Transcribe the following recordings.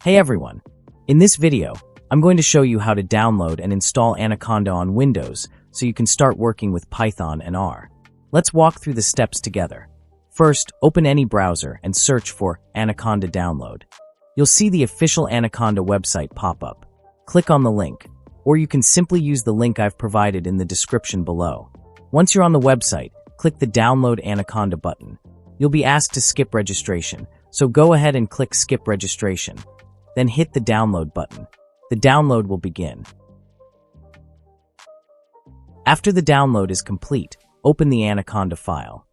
Hey everyone! In this video, I'm going to show you how to download and install Anaconda on Windows so you can start working with Python and R. Let's walk through the steps together. First, open any browser and search for Anaconda Download. You'll see the official Anaconda website pop up. Click on the link, or you can simply use the link I've provided in the description below. Once you're on the website, click the Download Anaconda button. You'll be asked to skip registration, so go ahead and click Skip Registration. Then hit the download button. The download will begin. After the download is complete, open the Anaconda file.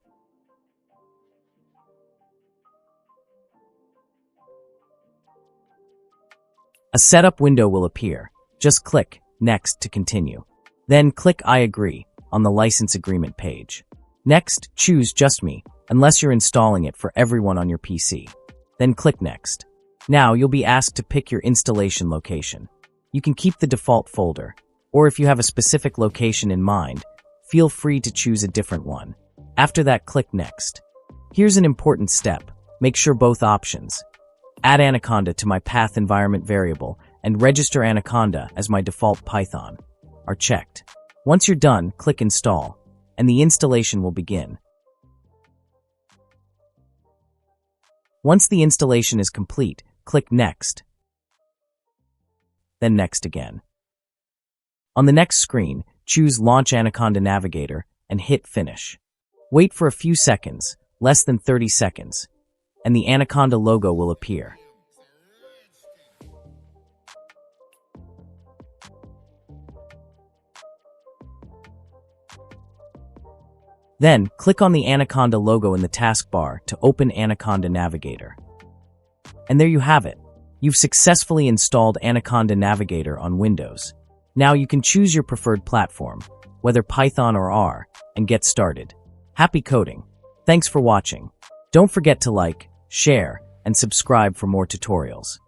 A setup window will appear. Just click Next to continue. Then click I agree on the license agreement page. Next, choose Just Me, unless you're installing it for everyone on your PC. Then click Next. Now you'll be asked to pick your installation location. You can keep the default folder, or if you have a specific location in mind, feel free to choose a different one. After that, click Next. Here's an important step. Make sure both options, Add Anaconda to my path environment variable and register Anaconda as my default Python, are checked. Once you're done, click Install, and the installation will begin. Once the installation is complete, click Next, then Next again. On the next screen, choose Launch Anaconda Navigator and hit Finish. Wait for a few seconds, less than 30 seconds, and the Anaconda logo will appear. Then, click on the Anaconda logo in the taskbar to open Anaconda Navigator. And there you have it. You've successfully installed Anaconda Navigator on Windows. Now you can choose your preferred platform, whether Python or R, and get started. Happy coding! Thanks for watching. Don't forget to like, share, and subscribe for more tutorials.